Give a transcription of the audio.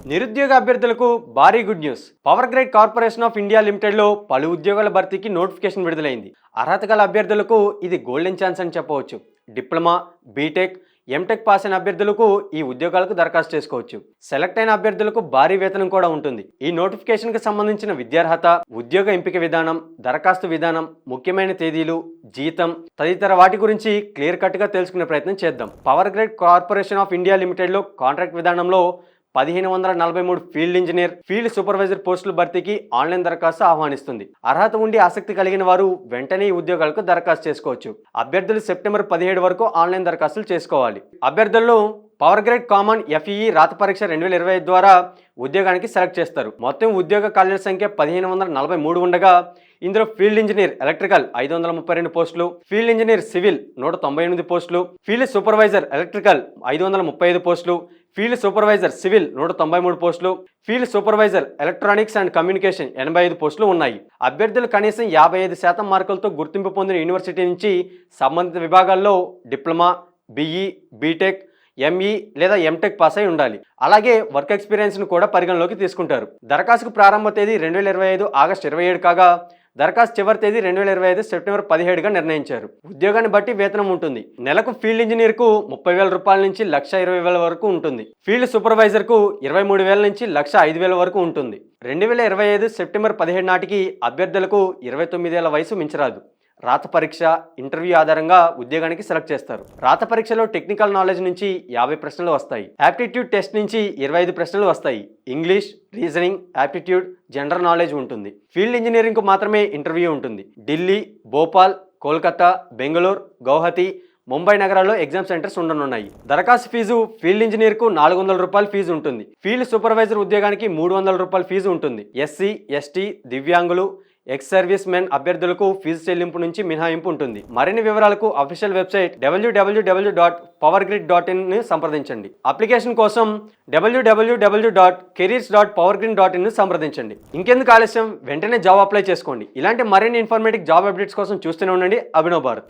నిరుద్యోగ అభ్యర్థులకు భారీ good news. Power grid corporation of India limited లో పలు ఉద్యోగాల భర్తీకి నోటిఫికేషన్ విడుదలైంది. అర్హత గల అభ్యర్థులకు ఇది గోల్డెన్ ఛాన్స్ అని చెప్పవచ్చు. డిప్లొమా, బీటెక్, ఎంటెక్ పాస్ అయిన అభ్యర్థులకు ఈ ఉద్యోగాలకు దరఖాస్తు చేసుకోవచ్చు. సెలెక్ట్ అయిన అభ్యర్థులకు భారీ వేతనం కూడా ఉంటుంది. ఈ నోటిఫికేషన్ కి సంబంధించిన విద్యార్హత, ఉద్యోగ ఎంపిక విధానం, దరఖాస్తు విధానం, ముఖ్యమైన తేదీలు, జీతం తదితర వాటి గురించి క్లియర్ కట్ గా తెలుసుకునే ప్రయత్నం చేద్దాం. Power grid corporation of India limited లో కాంట్రాక్ట్ విధానంలో 1543 ఫీల్డ్ ఇంజనీర్, ఫీల్డ్ సూపర్వైజర్ పోస్టుల భర్తీకి ఆన్లైన్ దరఖాస్తు ఆహ్వానిస్తుంది. అర్హత ఉండి ఆసక్తి కలిగిన వారు వెంటనే ఈ ఉద్యోగాలకు దరఖాస్తు చేసుకోవచ్చు. అభ్యర్థులు సెప్టెంబర్ 17 వరకు ఆన్లైన్ దరఖాస్తులు చేసుకోవాలి. అభ్యర్థులను పవర్ గ్రిడ్ కామన్ FEE రాత పరీక్ష 2025 ద్వారా ఉద్యోగానికి సెలెక్ట్ చేస్తారు. మొత్తం ఉద్యోగ ఖాళీల సంఖ్య 1543 ఉండగా ఇందులో ఫీల్డ్ ఇంజనీర్ ఎలక్ట్రికల్ 532 పోస్టులు, ఫీల్డ్ ఇంజనీర్ సివిల్ 198 పోస్టులు, ఫీల్డ్ సూపర్వైజర్ ఎలక్ట్రికల్ 535 పోస్టులు, ఫీల్డ్ సూపర్వైజర్ సివిల్ 193 పోస్టులు, field supervisor electronics and communication 85 పోస్టులు ఉన్నాయి. అభ్యర్థులు కనీసం 55% మార్కులతో గుర్తింపు పొందిన యూనివర్సిటీ నుంచి సంబంధిత విభాగాల్లో డిప్లొమా, BE, బీటెక్, ME లేదా ఎంటెక్ పాస్ అయి ఉండాలి. అలాగే వర్క్ ఎక్స్పీరియన్స్ ను కూడా పరిగణలోకి తీసుకుంటారు. దరఖాస్తుకు ప్రారంభ తేదీ 2025 ఆగస్టు 27 కాగా దరఖాస్తు చివరి తేదీ 2025 సెప్టెంబర్ 17గా నిర్ణయించారు. ఉద్యోగాన్ని బట్టి వేతనం ఉంటుంది. నెలకు ఫీల్డ్ ఇంజనీర్ కు 30,000 రూపాయల నుంచి 1,20,000 వరకు ఉంటుంది. ఫీల్డ్ సూపర్వైజర్ కు 23,000 నుంచి 1,05,000 వరకు ఉంటుంది. 2025 సెప్టెంబర్ 17 నాటికి అభ్యర్థులకు 29 ఏళ్ల వయసు మించరాదు. రాత పరీక్ష, ఇంటర్వ్యూ ఆధారంగా ఉద్యోగానికి సెలెక్ట్ చేస్తారు. రాత పరీక్షలో టెక్నికల్ నాలెడ్జ్ నుంచి 50 ప్రశ్నలు వస్తాయి. యాప్టిట్యూడ్ టెస్ట్ నుంచి 25 ప్రశ్నలు వస్తాయి. English, reasoning, aptitude, general knowledge ఉంటుంది. ఫీల్డ్ ఇంజనీరింగ్ కు మాత్రమే ఇంటర్వ్యూ ఉంటుంది. ఢిల్లీ, భోపాల్, కోల్కతా, బెంగళూరు, గౌహతి, ముంబై నగరాల్లో ఎగ్జామ్ సెంటర్స్ ఉండనున్నాయి. దరఖాస్తు ఫీజు ఫీల్డ్ ఇంజనీర్ కు 400 రూపాయల ఫీజు ఉంటుంది. ఫీల్డ్ సూపర్వైజర్ ఉద్యోగానికి 300 రూపాయల ఫీజు ఉంటుంది. SC, ST, దివ్యాంగులు, ఎక్స్ సర్వీస్ మెన్ అభ్యర్థులకు ఫీజు చెల్లింపు నుంచి మినహాయింపు ఉంటుంది. మరిన్ని వివరాలకు అఫీషియల్ వెబ్సైట్ www.powergrid.in ని సంప్రదించండి. అప్లికేషన్ కోసం www.careers.powergrid.in ని సంప్రదించండి. ఇంకెందుకు ఆలస్యం, వెంటనే జాబ్ అప్లై చేసుకోండి. ఇలాంటి మరిన్ని ఇన్ఫర్మేటివ్ జాబ్ అప్డేట్స్ కోసం చూస్తూనే ఉండండి అభినవ్ భారత్.